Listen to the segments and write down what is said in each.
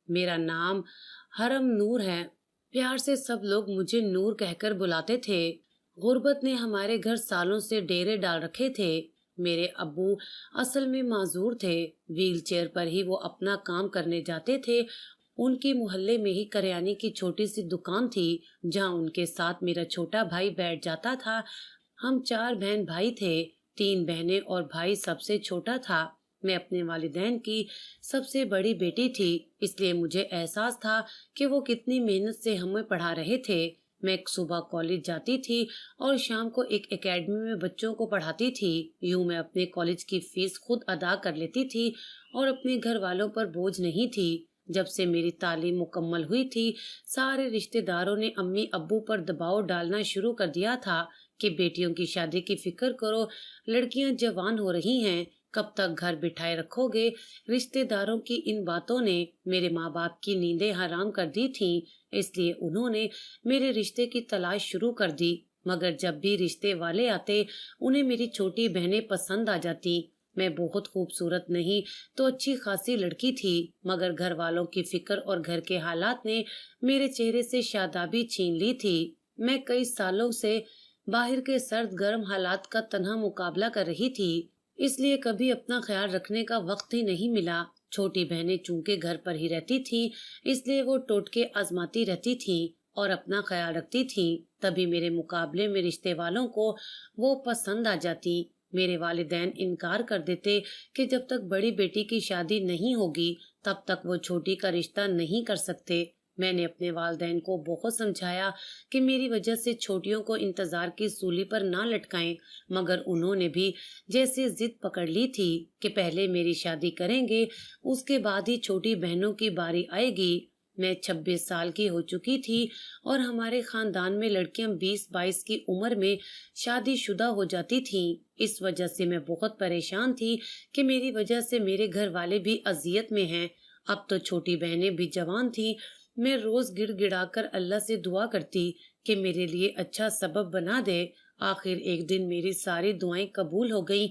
मेरा नाम हरम नूर है। प्यार से सब लोग मुझे नूर कहकर बुलाते थे। गुर्बत ने हमारे घर सालों से डेरे डाल रखे थे। मेरे अब्बू असल में माजूर थे। व्हीलचेयर पर ही वो अपना काम करने जाते थे। उनकी मोहल्ले में ही करियाने की छोटी सी दुकान थी, जहाँ उनके साथ मेरा छोटा भाई बैठ जाता था। हम 4 बहन भाई थे, 3 बहनें और भाई सबसे छोटा था। मैं अपने वालिदैन की सबसे बड़ी बेटी थी, इसलिए मुझे एहसास था कि वो कितनी मेहनत से हमें पढ़ा रहे थे। मैं सुबह कॉलेज जाती थी और शाम को एक एकेडमी में बच्चों को पढ़ाती थी। यूं मैं अपने कॉलेज की फीस खुद अदा कर लेती थी और अपने घर वालों पर बोझ नहीं थी। जब से मेरी तालीम मुकम्मल हुई थी, सारे रिश्तेदारों ने अम्मी अब्बू पर दबाव डालना शुरू कर दिया था कि बेटियों की शादी की फिक्र करो, लड़कियां जवान हो रही हैं, कब तक घर बिठाए रखोगे। रिश्तेदारों की इन बातों ने मेरे माँ बाप की नींदें हराम कर दी थीं, इसलिए उन्होंने मेरे रिश्ते की तलाश शुरू कर दी। मगर जब भी रिश्ते वाले आते, उन्हें मेरी छोटी बहनें पसंद आ जाती। मैं बहुत खूबसूरत नहीं तो अच्छी खासी लड़की थी, मगर घर वालों की फिक्र और घर के हालात ने मेरे चेहरे से शादाबी छीन ली थी। मैं कई सालों से बाहर के सर्द गर्म हालात का तन्हा मुकाबला कर रही थी, इसलिए कभी अपना ख्याल रखने का वक्त ही नहीं मिला। छोटी बहनें चूंकि घर पर ही रहती थी, इसलिए वो टोटके आजमाती रहती थी और अपना ख्याल रखती थी। तभी मेरे मुकाबले में रिश्ते वालों को वो पसंद आ जाती। मेरे वालिदैन इनकार कर देते कि जब तक बड़ी बेटी की शादी नहीं होगी, तब तक वो छोटी का रिश्ता नहीं कर सकते। मैंने अपने वालिदैन को बहुत समझाया कि मेरी वजह से छोटियों को इंतजार की सूली पर ना लटकाएं, मगर उन्होंने भी जैसे जिद पकड़ ली थी कि पहले मेरी शादी करेंगे, उसके बाद ही छोटी बहनों की बारी आएगी। मैं 26 साल की हो चुकी थी और हमारे खानदान में लड़कियां 20-22 की उम्र में शादीशुदा हो जाती थीं। इस वजह से मैं बहुत परेशान थी कि मेरी वजह से मेरे घर वाले भी अजियत में हैं। अब तो छोटी बहनें भी जवान थीं। मैं रोज गिड़गिड़ाकर अल्लाह से दुआ करती कि मेरे लिए अच्छा सबब बना दे। आखिर एक दिन मेरी सारी दुआएं कबूल हो गईं।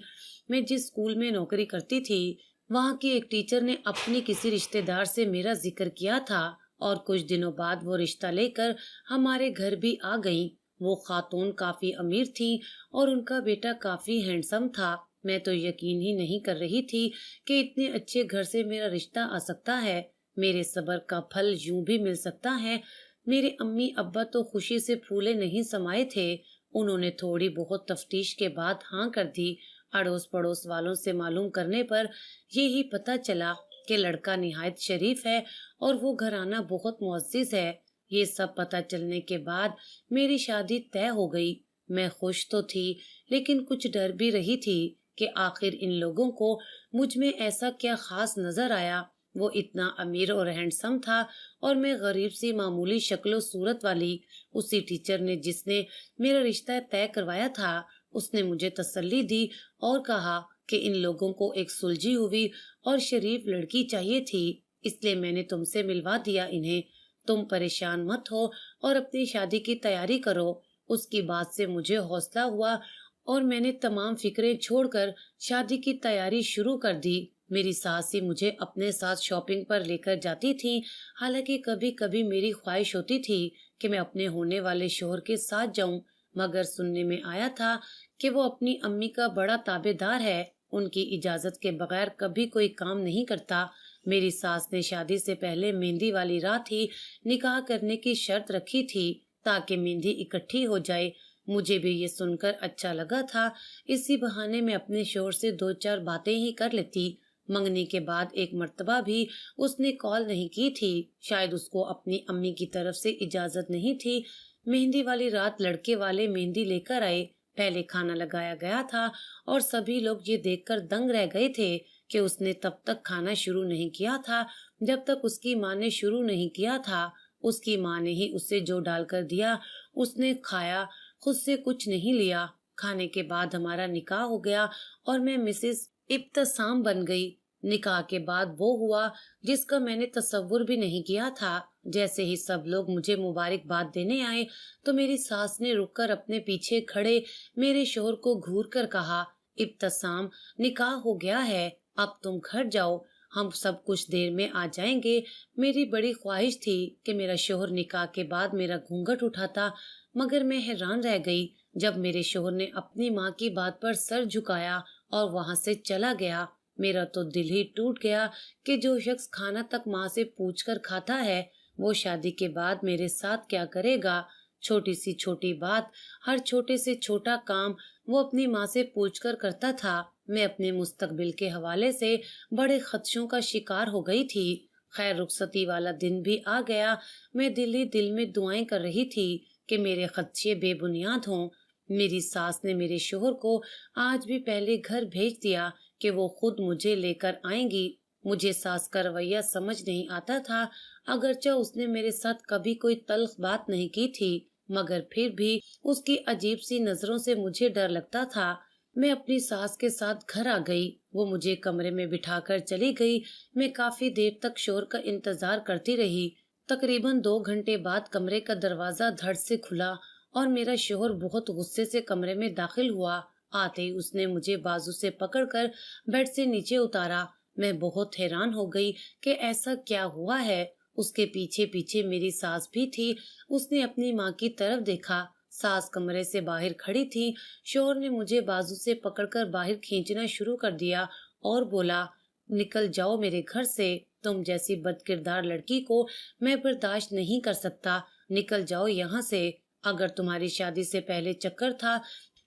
मैं जिस स्कूल में नौकरी करती थी, वहाँ की एक टीचर ने अपनी किसी रिश्तेदार से मेरा जिक्र किया था और कुछ दिनों बाद वो रिश्ता लेकर हमारे घर भी आ गईं। वो खातून काफी अमीर थी और उनका बेटा काफी हैंडसम था। मैं तो यकीन ही नहीं कर रही थी कि इतने अच्छे घर से मेरा रिश्ता आ सकता है। मेरे सब्र का फल यूं भी मिल सकता है। मेरे अम्मी अब्बा तो खुशी से फूले नहीं समाये थे। उन्होंने थोड़ी बहुत तफ्तीश के बाद हाँ कर दी। अड़ोस पड़ोस वालों से मालूम करने पर यही पता चला कि लड़का निहायत शरीफ है और वो घराना बहुत मुअज़्ज़िज़ है। ये सब पता चलने के बाद मेरी शादी तय हो गई। मैं खुश तो थी, लेकिन कुछ डर भी रही थी कि आखिर इन लोगों को मुझ में ऐसा क्या खास नजर आया। वो इतना अमीर और हैंडसम था और मैं गरीब सी मामूली शक्लो सूरत वाली। उसी टीचर ने जिसने मेरा रिश्ता तय करवाया था, उसने मुझे तसल्ली दी और कहा कि इन लोगों को एक सुलझी हुई और शरीफ लड़की चाहिए थी, इसलिए मैंने तुमसे मिलवा दिया इन्हें। तुम परेशान मत हो और अपनी शादी की तैयारी करो। उसकी बात से मुझे हौसला हुआ और मैंने तमाम फिक्रें छोड़कर शादी की तैयारी शुरू कर दी। मेरी सास ही मुझे अपने साथ शॉपिंग पर लेकर जाती थी। हालांकि कभी कभी मेरी ख्वाहिश होती थी कि मैं अपने होने वाले शोहर के साथ जाऊं, मगर सुनने में आया था कि वो अपनी अम्मी का बड़ा ताबेदार है। उनकी इजाजत के बगैर कभी कोई काम नहीं करता। मेरी सास ने शादी से पहले मेहंदी वाली रात ही निकाह करने की शर्त रखी थी, ताकि मेहंदी इकट्ठी हो जाए। मुझे भी ये सुनकर अच्छा लगा था। इसी बहाने मैं अपने शोहर से 2-4 बातें ही कर लेती। मंगनी के बाद एक मर्तबा भी उसने कॉल नहीं की थी। शायद उसको अपनी अम्मी की तरफ से इजाजत नहीं थी। मेहंदी वाली रात लड़के वाले मेहंदी लेकर आए। पहले खाना लगाया गया था और सभी लोग ये देखकर दंग रह गए थे कि उसने तब तक खाना शुरू नहीं किया था जब तक उसकी माँ ने शुरू नहीं किया था। उसकी माँ ने ही उसे जो डालकर दिया उसने खाया, खुद से कुछ नहीं लिया। खाने के बाद हमारा निकाह हो गया और मैं मिसेस इब्तसाम बन गई। निकाह के बाद वो हुआ जिसका मैंने तसव्वुर भी नहीं किया था। जैसे ही सब लोग मुझे मुबारकबाद देने आए, तो मेरी सास ने रुककर अपने पीछे खड़े मेरे शोहर को घूर कर कहा, इब्तसाम, निकाह हो गया है, अब तुम घर जाओ। हम सब कुछ देर में आ जाएंगे। मेरी बड़ी ख्वाहिश थी कि मेरा शोहर निकाह के बाद मेरा घूंघट उठाता, मगर मैं हैरान रह गई जब मेरे शोहर ने अपनी माँ की बात पर सर झुकाया और वहां से चला गया। मेरा तो दिल ही टूट गया कि जो शख्स खाना तक माँ से पूछकर खाता है, वो शादी के बाद मेरे साथ क्या करेगा। छोटी सी छोटी बात, हर छोटे से छोटा काम वो अपनी माँ से पूछकर करता था। मैं अपने मुस्तकबिल के हवाले से बड़े खदशों का शिकार हो गई थी। खैर, रुखसती वाला दिन भी आ गया। मैं दिल ही दिल में दुआएं कर रही थी कि मेरे खदशे बेबुनियाद हों। मेरी सास ने मेरे शोहर को आज भी पहले घर भेज दिया कि वो खुद मुझे लेकर आएंगी। मुझे सास का रवैया समझ नहीं आता था, अगरचे उसने मेरे साथ कभी कोई तल्ख बात नहीं की थी, मगर फिर भी उसकी अजीब सी नजरों से मुझे डर लगता था। मैं अपनी सास के साथ घर आ गई। वो मुझे कमरे में बिठाकर चली गई। मैं काफी देर तक शोर का इंतजार करती रही। तकरीबन 2 घंटे बाद कमरे का दरवाजा धड़ से खुला और मेरा शोहर बहुत गुस्से से कमरे में दाखिल हुआ। आते ही उसने मुझे बाजू से पकड़कर बेड से नीचे उतारा। मैं बहुत हैरान हो गई कि ऐसा क्या हुआ है। उसके पीछे पीछे मेरी सास भी थी। उसने अपनी माँ की तरफ देखा। सास कमरे से बाहर खड़ी थी। शोहर ने मुझे बाजू से पकड़कर बाहर खींचना शुरू कर दिया और बोला, निकल जाओ मेरे घर से। तुम जैसी बदकिरदार लड़की को मैं बर्दाश्त नहीं कर सकता। निकल जाओ यहाँ से। अगर तुम्हारी शादी से पहले चक्कर था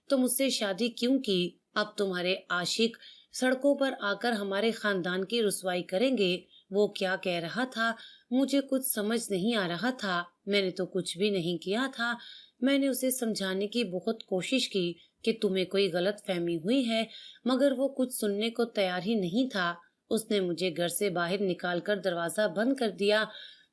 तो मुझसे शादी क्यों की? अब तुम्हारे आशिक सड़कों पर आकर हमारे खानदान की रुसवाई करेंगे। वो क्या कह रहा था, मुझे कुछ समझ नहीं आ रहा था। मैंने तो कुछ भी नहीं किया था। मैंने उसे समझाने की बहुत कोशिश की कि तुम्हें कोई गलत फहमी हुई है, मगर वो कुछ सुनने को तैयार ही नहीं था। उसने मुझे घर से बाहर निकालकर दरवाजा बंद कर दिया।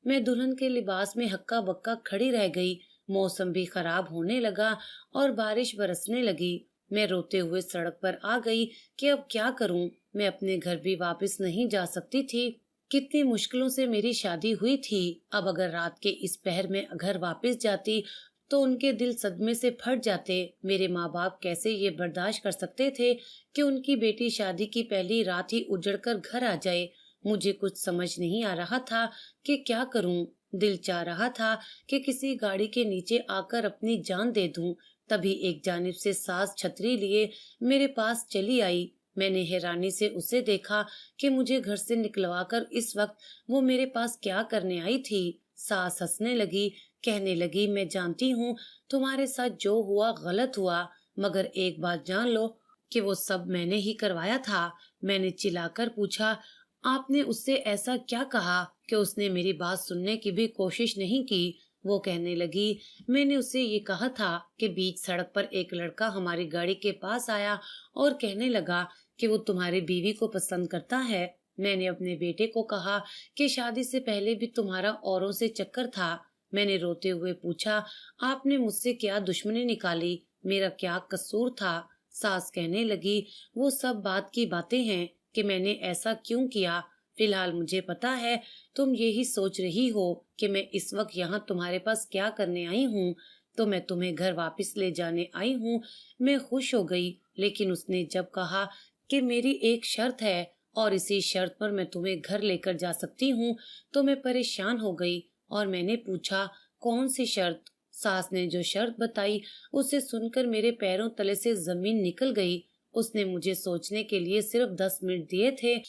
मैं दुल्हन के लिबास में हक्का बक्का खड़ी रह गई। मौसम भी खराब होने लगा और बारिश बरसने लगी। मैं रोते हुए सड़क पर आ गई कि अब क्या करूं। मैं अपने घर भी वापस नहीं जा सकती थी। कितनी मुश्किलों से मेरी शादी हुई थी। अब अगर रात के इस पहर में घर वापस जाती तो उनके दिल सदमे से फट जाते। मेरे माँ बाप कैसे ये बर्दाश्त कर सकते थे कि उनकी बेटी शादी की पहली रात ही उजड़कर घर आ जाए। मुझे कुछ समझ नहीं आ रहा था कि क्या करूं। दिल चाह रहा था कि किसी गाड़ी के नीचे आकर अपनी जान दे दूं। तभी एक जानिब से सास छतरी लिए मेरे पास चली आई। मैंने हैरानी से उसे देखा कि मुझे घर से निकलवाकर इस वक्त वो मेरे पास क्या करने आई थी। सास हंसने लगी, कहने लगी, मैं जानती हूँ तुम्हारे साथ जो हुआ गलत हुआ, मगर एक बात जान लो कि वो सब मैंने ही करवाया था। मैंने चिल्लाकर पूछा, आपने उससे ऐसा क्या कहा कि उसने मेरी बात सुनने की भी कोशिश नहीं की? वो कहने लगी, मैंने उससे ये कहा था कि बीच सड़क पर एक लड़का हमारी गाड़ी के पास आया और कहने लगा कि वो तुम्हारी बीवी को पसंद करता है। मैंने अपने बेटे को कहा कि शादी से पहले भी तुम्हारा औरों से चक्कर था। मैंने रोते हुए पूछा, आपने मुझसे क्या दुश्मनी निकाली? मेरा क्या कसूर था? सास कहने लगी, वो सब बात की बातें हैं कि मैंने ऐसा क्यों किया। फिलहाल मुझे पता है तुम यही सोच रही हो कि मैं इस वक्त यहाँ तुम्हारे पास क्या करने आई हूँ, तो मैं तुम्हें घर वापस ले जाने आई हूँ। मैं खुश हो गई, लेकिन उसने जब कहा कि मेरी एक शर्त है और इसी शर्त पर मैं तुम्हें घर लेकर जा सकती हूँ, तो मैं परेशान हो गई और मैंने पूछा, कौन सी शर्त? सास ने जो शर्त बताई उसे सुनकर मेरे पैरों तले से जमीन निकल गई। उसने मुझे सोचने के लिए सिर्फ 10 मिनट दिए थे।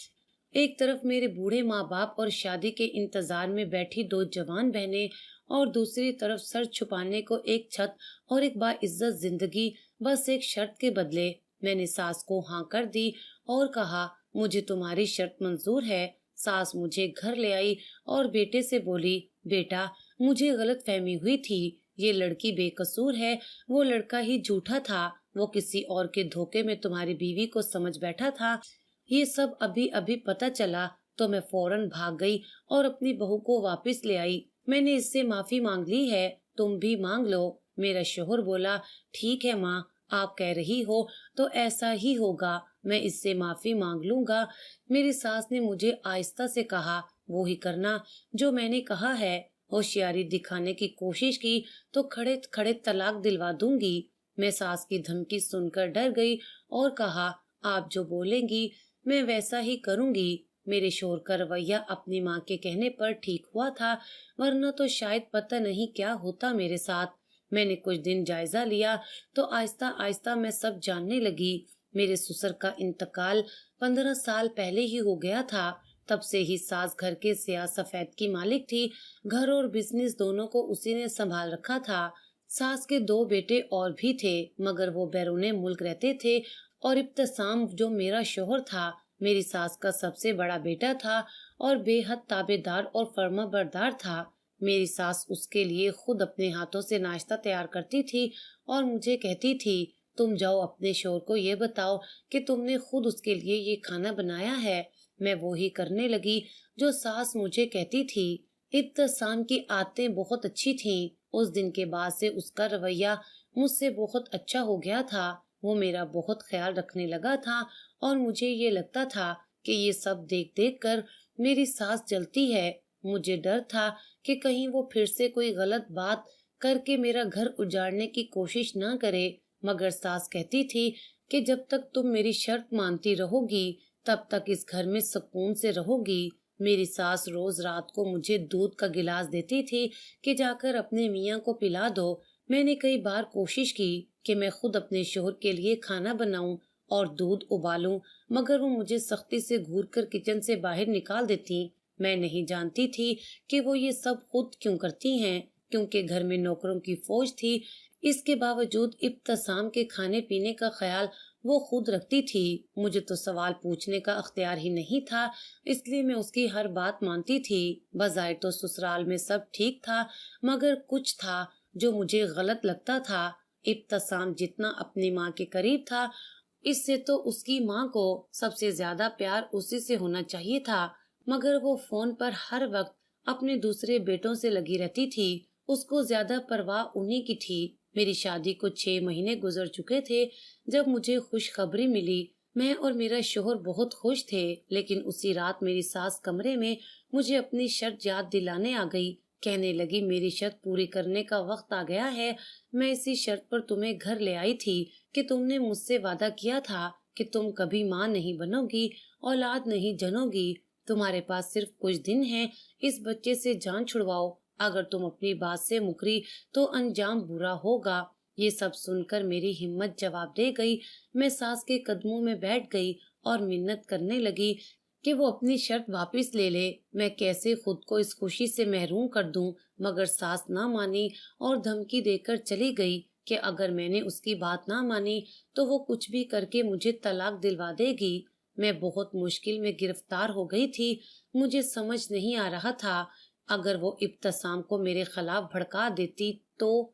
एक तरफ मेरे बूढ़े माँ बाप और शादी के इंतजार में बैठी 2 जवान बहनें, और दूसरी तरफ सर छुपाने को एक छत और एक बाइज्जत जिंदगी, बस एक शर्त के बदले। मैंने सास को हाँ कर दी और कहा, मुझे तुम्हारी शर्त मंजूर है। सास मुझे घर ले आई और बेटे से बोली, बेटा, मुझे गलत फहमी हुई थी। ये लड़की बेकसूर है, वो लड़का ही झूठा था। वो किसी और के धोखे में तुम्हारी बीवी को समझ बैठा था। ये सब अभी अभी पता चला तो मैं फौरन भाग गई और अपनी बहू को वापस ले आई। मैंने इससे माफी मांग ली है, तुम भी मांग लो। मेरा शोहर बोला, ठीक है माँ, आप कह रही हो तो ऐसा ही होगा, मैं इससे माफी मांग लूंगा। मेरी सास ने मुझे आहिस्ता से कहा, वो ही करना जो मैंने कहा है। होशियारी दिखाने की कोशिश की तो खड़े खड़े तलाक दिलवा दूंगी। मैं सास की धमकी सुनकर डर गई और कहा, आप जो बोलेंगी मैं वैसा ही करूंगी। मेरे शोहर का रवैया अपनी माँ के कहने पर ठीक हुआ था, वरना तो शायद पता नहीं क्या होता मेरे साथ। मैंने कुछ दिन जायजा लिया तो आहिस्ता आहिस्ता मैं सब जानने लगी। मेरे ससुर का इंतकाल 15 साल पहले ही हो गया था। तब से ही सास घर के स्याह सफेद की मालिक थी। घर और बिजनेस दोनों को उसी ने संभाल रखा था। सास के 2 बेटे और भी थे, मगर वो बैरूने मुल्क रहते थे। और इब्तसाम जो मेरा शोहर था, मेरी सास का सबसे बड़ा बेटा था और बेहद ताबेदार और फर्माबरदार था। मेरी सास उसके लिए खुद अपने हाथों से नाश्ता तैयार करती थी और मुझे कहती थी, तुम जाओ अपने शोहर को ये बताओ कि तुमने खुद उसके लिए ये खाना बनाया है। मैं वो ही करने लगी जो सास मुझे कहती थी। इब्तसाम की आदतें बहुत अच्छी थीं। उस दिन के बाद से उसका रवैया मुझसे बहुत अच्छा हो गया था। वो मेरा बहुत ख्याल रखने लगा था और मुझे ये लगता था कि ये सब देख देख कर मेरी सास जलती है। मुझे डर था कि कहीं वो फिर से कोई गलत बात करके मेरा घर उजाड़ने की कोशिश ना करे, मगर सास कहती थी कि जब तक तुम मेरी शर्त मानती रहोगी तब तक इस घर में सुकून से रहोगी। मेरी सास रोज रात को मुझे दूध का गिलास देती थी कि जाकर अपने मियाँ को पिला दो। मैंने कई बार कोशिश की कि मैं खुद अपने शोहर के लिए खाना बनाऊं और दूध उबालूं, मगर वो मुझे सख्ती से घूरकर किचन से बाहर निकाल देती। मैं नहीं जानती थी कि वो ये सब खुद क्यों करती हैं, क्योंकि घर में नौकरों की फौज थी। इसके बावजूद इब्तसाम के खाने पीने का ख्याल वो खुद रखती थी। मुझे तो सवाल पूछने का अख्तियार ही नहीं था, इसलिए मैं उसकी हर बात मानती थी। बज़ाहिर तो ससुराल में सब ठीक था, मगर कुछ था जो मुझे गलत लगता था। इब्तसाम जितना अपनी माँ के करीब था, इससे तो उसकी माँ को सबसे ज्यादा प्यार उसी से होना चाहिए था, मगर वो फोन पर हर वक्त अपने दूसरे बेटों से लगी रहती थी। उसको ज्यादा परवाह उन्हीं की थी। मेरी शादी को 6 महीने गुजर चुके थे जब मुझे खुशखबरी मिली। मैं और मेरा शोहर बहुत खुश थे, लेकिन उसी रात मेरी सास कमरे में मुझे अपनी शर्त याद दिलाने आ गई। कहने लगी, मेरी शर्त पूरी करने का वक्त आ गया है। मैं इसी शर्त पर तुम्हें घर ले आई थी कि तुमने मुझसे वादा किया था कि तुम कभी माँ नहीं बनोगी, औलाद नहीं जनोगी। तुम्हारे पास सिर्फ कुछ दिन हैं, इस बच्चे से जान छुड़वाओ। अगर तुम अपनी बात से मुकरी तो अंजाम बुरा होगा। ये सब सुनकर मेरी हिम्मत जवाब दे गई। मैं सास के कदमों में बैठ गई और मिन्नत करने लगी कि वो अपनी शर्त वापस ले ले। मैं कैसे खुद को इस खुशी से महरूम कर दूं, मगर सास ना मानी और धमकी देकर चली गई कि अगर मैंने उसकी बात ना मानी तो वो कुछ भी करके मुझे तलाक दिलवा देगी। मैं बहुत मुश्किल में गिरफ्तार हो गई थी। मुझे समझ नहीं आ रहा था, अगर वो इब्तसाम को मेरे खिलाफ भड़का देती तो।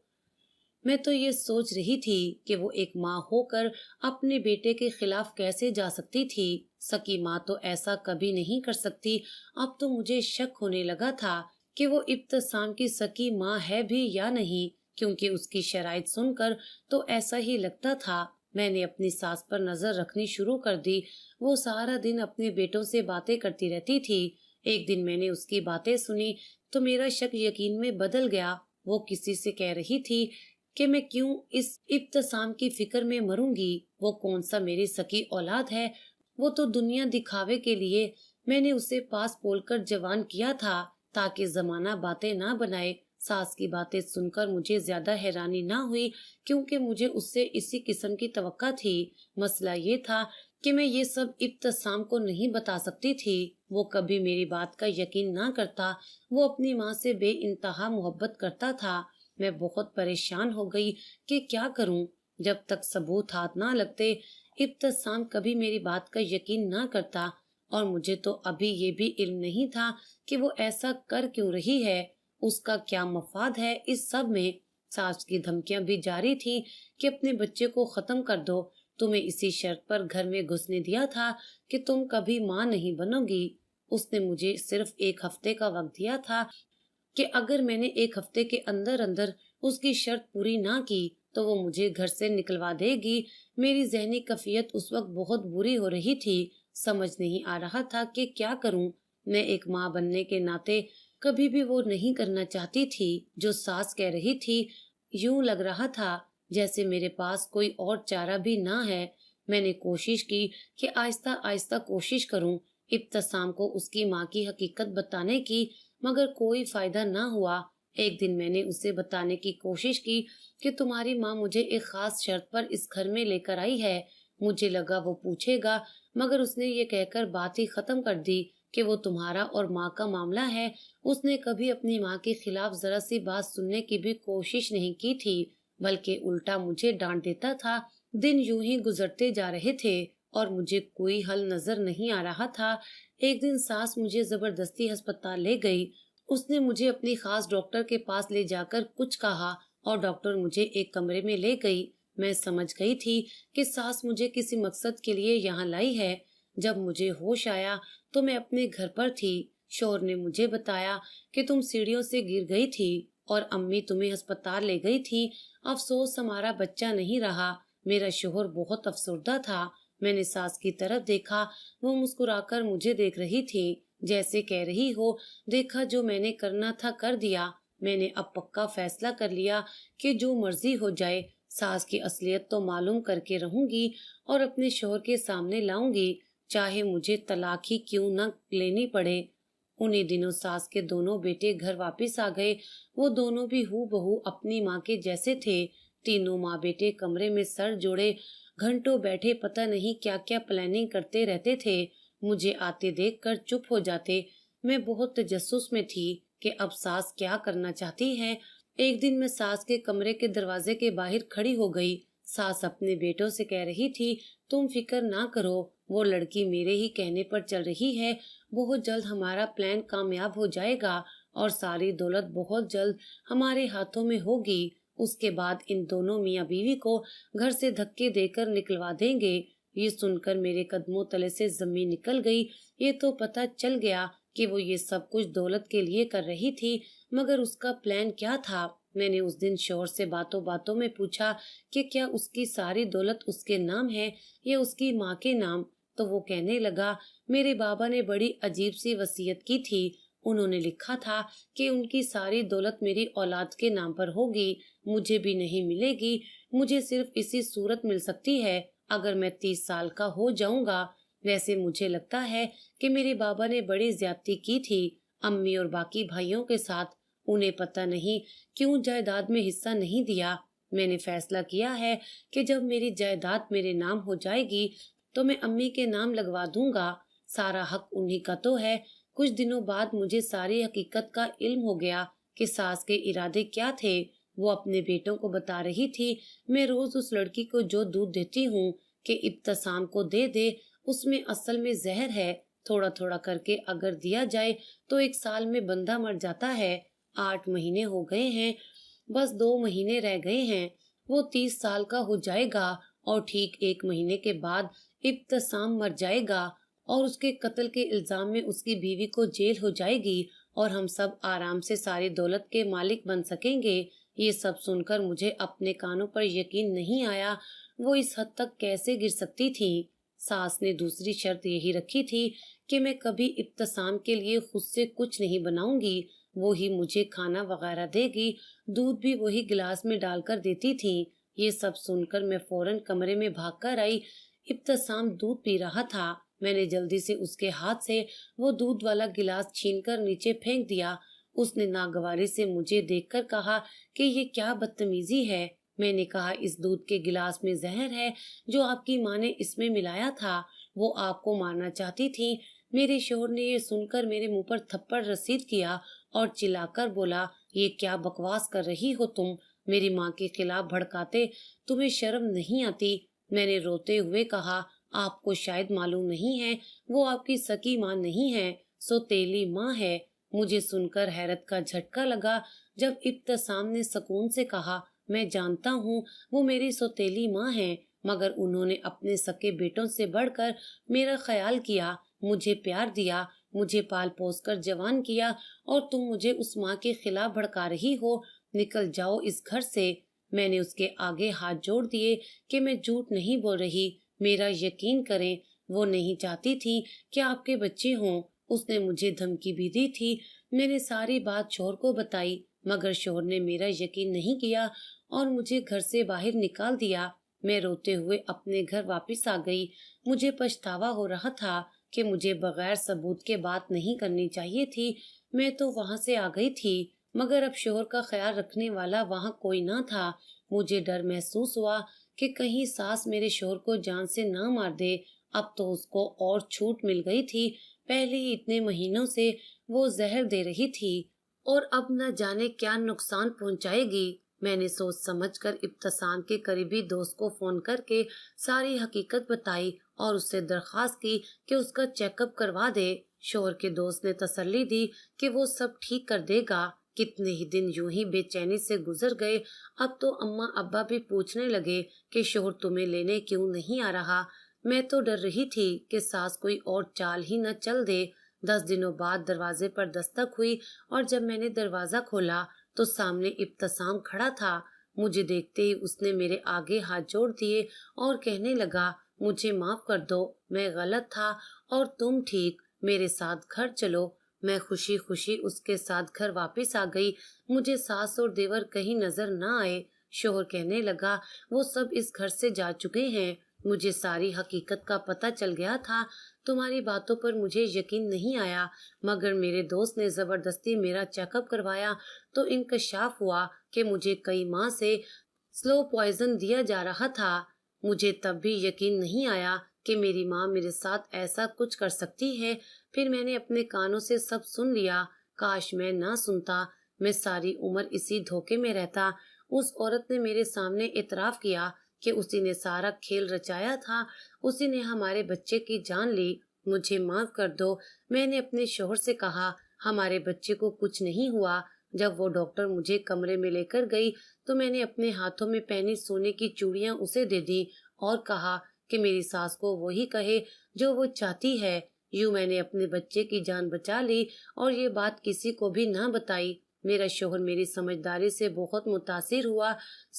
मैं तो ये सोच रही थी कि वो एक माँ होकर अपने बेटे के खिलाफ कैसे जा सकती थी। सकी माँ तो ऐसा कभी नहीं कर सकती। अब तो मुझे शक होने लगा था कि वो इब्तसाम की सकी माँ है भी या नहीं, क्योंकि उसकी शराइत सुनकर तो ऐसा ही लगता था। मैंने अपनी सास पर नजर रखनी शुरू कर दी। वो सारा दिन अपने बेटों से बातें करती रहती थी। एक दिन मैंने उसकी बातें सुनी तो मेरा शक यकीन में बदल गया। वो किसी से कह रही थी कि मैं क्यों इस इब्तसाम की फिक्र में मरूंगी। वो कौन सा मेरी सकी औलाद है। वो तो दुनिया दिखावे के लिए मैंने उसे पास पोलकर जवान किया था ताकि जमाना बातें ना बनाए। सास की बातें सुनकर मुझे ज्यादा हैरानी ना हुई, क्योंकि मुझे उससे इसी किस्म की तवक्का थी। मसला ये था कि मैं ये सब इब्तसाम को नहीं बता सकती थी। वो कभी मेरी बात का यकीन ना करता। वो अपनी माँ से बेइंतहा मोहब्बत करता था। मैं बहुत परेशान हो गई कि क्या करूं। जब तक सबूत हाथ ना लगते इब्तसाम कभी मेरी बात का यकीन ना करता, और मुझे तो अभी ये भी इल्म नहीं था कि वो ऐसा कर क्यों रही है। उसका क्या मफाद है इस सब में। सास की धमकियां भी जारी थी कि अपने बच्चे को खत्म कर दो। तुम्हें इसी शर्त पर घर में घुसने दिया था कि तुम कभी माँ नहीं बनोगी। उसने मुझे सिर्फ 1 हफ्ते का वक्त दिया था कि अगर मैंने 1 हफ्ते के अंदर अंदर उसकी शर्त पूरी ना की तो वो मुझे घर से निकलवा देगी। मेरी जहनी कफियत उस वक्त बहुत बुरी हो रही थी। समझ नहीं आ रहा था कि क्या करूं। मैं एक माँ बनने के नाते कभी भी वो नहीं करना चाहती थी जो सास कह रही थी। यूं लग रहा था जैसे मेरे पास कोई और चारा भी ना है। मैंने कोशिश की कि आहिस्ता आहिस्ता कोशिश करूं, इब्तिसाम को उसकी माँ की हकीकत बताने की, मगर कोई फायदा ना हुआ। एक दिन मैंने उसे बताने की कोशिश की कि तुम्हारी माँ मुझे एक खास शर्त पर इस घर में लेकर आई है। मुझे लगा वो पूछेगा, मगर उसने ये कहकर बात ही खत्म कर दी कि वो तुम्हारा और माँ का मामला है। उसने कभी अपनी माँ के खिलाफ जरा सी बात सुनने की भी कोशिश नहीं की थी, बल्कि उल्टा मुझे डांट देता था। दिन यूं ही गुजरते जा रहे थे और मुझे कोई हल नजर नहीं आ रहा था। एक दिन सास मुझे जबरदस्ती अस्पताल ले गई। उसने मुझे अपनी खास डॉक्टर के पास ले जाकर कुछ कहा और डॉक्टर मुझे एक कमरे में ले गई। मैं समझ गई थी कि सास मुझे किसी मकसद के लिए यहाँ लाई है। जब मुझे होश आया तो मैं अपने घर पर थी। शोहर ने मुझे बताया कि तुम सीढ़ियों से गिर गई थी और अम्मी तुम्हें अस्पताल ले गई थी। अफसोस हमारा बच्चा नहीं रहा। मेरा शोहर बहुत अफसरदा था। मैंने सास की तरफ देखा। वो मुस्कुराकर मुझे देख रही थी, जैसे कह रही हो, देखा जो मैंने करना था कर दिया। मैंने अब पक्का फैसला कर लिया कि जो मर्जी हो जाए, सास की असलियत तो मालूम करके रहूंगी और अपने शोहर के सामने लाऊंगी, चाहे मुझे तलाक ही क्यों न लेनी पड़े। उन्हीं दिनों सास के दोनों बेटे घर वापस आ गए। वो दोनों भी हूबहू अपनी माँ के जैसे थे। तीनों माँ बेटे कमरे में सर जोड़े घंटों बैठे पता नहीं क्या क्या प्लानिंग करते रहते थे। मुझे आते देखकर चुप हो जाते। मैं बहुत तजस्सुस में थी कि अब सास क्या करना चाहती है। एक दिन मैं सास के कमरे के दरवाजे के बाहर खड़ी हो गई। सास अपने बेटों से कह रही थी, तुम फिक्र ना करो, वो लड़की मेरे ही कहने पर चल रही है। बहुत जल्द हमारा प्लान कामयाब हो जाएगा और सारी दौलत बहुत जल्द हमारे हाथों में होगी। उसके बाद इन दोनों मियाँ बीवी को घर से धक्के देकर निकलवा देंगे। ये सुनकर मेरे कदमों तले से जमीन निकल गई। ये तो पता चल गया कि वो ये सब कुछ दौलत के लिए कर रही थी, मगर उसका प्लान क्या था? मैंने उस दिन शोहर से बातों बातों में पूछा कि क्या उसकी सारी दौलत उसके नाम है या उसकी माँ के नाम। तो वो कहने लगा, मेरे बाबा ने बड़ी अजीब सी वसीयत की थी। उन्होंने लिखा था कि उनकी सारी दौलत मेरी औलाद के नाम पर होगी, मुझे भी नहीं मिलेगी। मुझे सिर्फ इसी सूरत मिल सकती है अगर मैं 30 साल का हो जाऊंगा। वैसे मुझे लगता है कि मेरे बाबा ने बड़ी ज्यादती की थी अम्मी और बाकी भाइयों के साथ। उन्हें पता नहीं क्यों जायदाद में हिस्सा नहीं दिया। मैंने फैसला किया है कि जब मेरी जायदाद मेरे नाम हो जाएगी तो मैं अम्मी के नाम लगवा दूंगा। सारा हक उन्हीं का तो है। कुछ दिनों बाद मुझे सारी हकीकत का इल्म हो गया कि सास के इरादे क्या थे। वो अपने बेटों को बता रही थी, मैं रोज उस लड़की को जो दूध देती हूँ कि इब्तिसाम को दे दे, उसमें असल में जहर है। थोड़ा थोड़ा करके अगर दिया जाए तो 1 साल में बंदा मर जाता है। 8 महीने हो गए हैं, बस 2 महीने रह गए हैं। वो 30 साल का हो जाएगा और ठीक 1 महीने के बाद इब्तिसाम मर जाएगा और उसके कत्ल के इल्जाम में उसकी बीवी को जेल हो जाएगी और हम सब आराम से सारी दौलत के मालिक बन सकेंगे। ये सब सुनकर मुझे अपने कानों पर यकीन नहीं आया। वो इस हद तक कैसे गिर सकती थी? सास ने दूसरी शर्त यही रखी थी कि मैं कभी इब्तिसाम के लिए खुद से कुछ नहीं बनाऊंगी, वो ही मुझे खाना वगैरह देगी। दूध भी वही गिलास में डालकर देती थी। ये सब सुनकर मैं फौरन कमरे में भागकर आई। इब्तिसाम दूध पी रहा था। मैंने जल्दी से उसके हाथ से वो दूध वाला गिलास छीनकर नीचे फेंक दिया। उसने नागवारी से मुझे देखकर कहा कि ये क्या बदतमीजी है। मैंने कहा, इस दूध के गिलास में जहर है जो आपकी माँ ने इसमें मिलाया था। वो आपको मारना चाहती थी। मेरे शोहर ने ये सुनकर मेरे मुंह पर थप्पड़ रसीद किया और चिल्लाकर बोला, ये क्या बकवास कर रही हो तुम? मेरी माँ के खिलाफ भड़काते तुम्हें शर्म नहीं आती? मैंने रोते हुए कहा, आपको शायद मालूम नहीं है, वो आपकी सकी माँ नहीं है, सौतेली माँ है। मुझे सुनकर हैरत का झटका लगा जब इब्तिसाम ने सुकून से कहा, मैं जानता हूँ वो मेरी सौतेली माँ है, मगर उन्होंने अपने सके बेटों से बढ़कर मेरा ख्याल किया, मुझे प्यार दिया, मुझे पाल पोस कर जवान किया और तुम मुझे उस माँ के खिलाफ भड़का रही हो। निकल जाओ इस घर से। मैंने उसके आगे हाथ जोड़ दिए कि मैं झूठ नहीं बोल रही, मेरा यकीन करें, वो नहीं चाहती थी कि आपके बच्चे हों। उसने मुझे धमकी भी दी थी। मैंने सारी बात शोहर को बताई, मगर शोहर ने मेरा यकीन नहीं किया और मुझे घर से बाहर निकाल दिया। मैं रोते हुए अपने घर वापस आ गई। मुझे पछतावा हो रहा था کہ مجھے بغیر ثبوت کے بات نہیں کرنی چاہیے تھی۔ میں تو وہاں سے آ گئی تھی، مگر اب شوہر کا خیال رکھنے والا وہاں کوئی نہ تھا۔ مجھے ڈر محسوس ہوا کہ کہیں ساس میرے شوہر کو جان سے نہ مار دے۔ اب تو اس کو اور چھوٹ مل گئی تھی، پہلے ہی اتنے مہینوں سے وہ زہر دے رہی تھی اور اب نہ جانے کیا نقصان پہنچائے گی۔ میں نے سوچ سمجھ کر ابتسام کے قریبی دوست کو فون کر کے ساری حقیقت بتائی اور اس سے درخواست کی کہ اس کا چیک اپ کروا دے۔ شوہر کے دوست نے تسلی دی کہ وہ سب ٹھیک کر دے گا۔ کتنے ہی دن یوں ہی بے چینی سے گزر گئے۔ اب تو اماں ابا بھی پوچھنے لگے کہ شوہر تمہیں لینے کیوں نہیں آ رہا۔ میں تو ڈر رہی تھی کہ ساس کوئی اور چال ہی نہ چل دے۔ 10 دنوں بعد دروازے پر دستک ہوئی اور جب میں نے دروازہ کھولا تو سامنے ابتسام کھڑا تھا۔ مجھے دیکھتے ہی اس نے میرے آگے ہاتھ جوڑ دیے اور کہنے لگا، مجھے معاف کر دو، میں غلط تھا اور تم ٹھیک، میرے ساتھ گھر چلو۔ میں خوشی خوشی اس کے ساتھ گھر واپس آ گئی۔ مجھے ساس اور دیور کہیں نظر نہ آئے۔ شوہر کہنے لگا، وہ سب اس گھر سے جا چکے ہیں۔ مجھے ساری حقیقت کا پتہ چل گیا تھا۔ تمہاری باتوں پر مجھے یقین نہیں آیا، مگر میرے دوست نے زبردستی میرا چیک اپ کروایا تو انکشاف ہوا کہ مجھے کئی ماہ سے سلو پوائزن دیا جا رہا تھا۔ مجھے تب بھی یقین نہیں آیا کہ میری ماں میرے ساتھ ایسا کچھ کر سکتی ہے۔ پھر میں نے اپنے کانوں سے سب سن لیا۔ کاش میں نہ سنتا، میں ساری عمر اسی دھوکے میں رہتا۔ اس عورت نے میرے سامنے اعتراف کیا کہ اسی نے سارا کھیل رچایا تھا، اسی نے ہمارے بچے کی جان لی۔ مجھے معاف کر دو، میں نے اپنے شوہر سے کہا، ہمارے بچے کو کچھ نہیں ہوا۔ جب وہ ڈاکٹر مجھے کمرے میں لے کر گئی تو میں نے اپنے ہاتھوں میں پہنی سونے کی چوڑیاں اسے دے دی اور کہا کہ میری ساس کو وہی کہے جو وہ چاہتی ہے۔ یوں میں نے اپنے بچے کی جان بچا لی اور یہ بات کسی کو بھی نہ بتائی۔ میرا شوہر میری سمجھداری سے بہت متاثر ہوا۔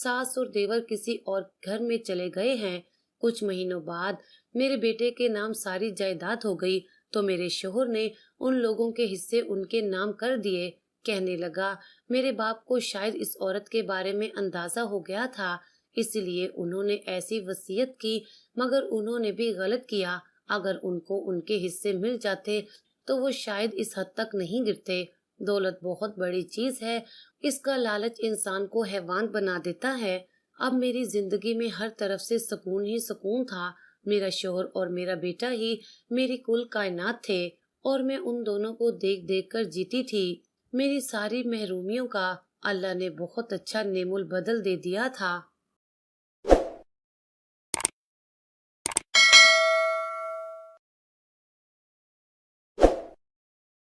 ساس اور دیور کسی اور گھر میں چلے گئے ہیں۔ کچھ مہینوں بعد میرے بیٹے کے نام ساری جائیداد ہو گئی تو میرے شوہر نے ان لوگوں کے حصے ان کے نام کر دیے۔ کہنے لگا، میرے باپ کو شاید اس عورت کے بارے میں اندازہ ہو گیا تھا، اس لیے انہوں نے ایسی وصیت کی، مگر انہوں نے بھی غلط کیا۔ اگر ان کو ان کے حصے مل جاتے تو وہ شاید اس حد تک نہیں گرتے۔ دولت بہت بڑی چیز ہے، اس کا لالچ انسان کو حیوان بنا دیتا ہے۔ اب میری زندگی میں ہر طرف سے سکون ہی سکون تھا۔ میرا شوہر اور میرا بیٹا ہی میری کل کائنات تھے اور میں ان دونوں کو دیکھ دیکھ کر جیتی تھی۔ میری ساری محرومیوں کا اللہ نے بہت اچھا نعم البدل دے دیا تھا۔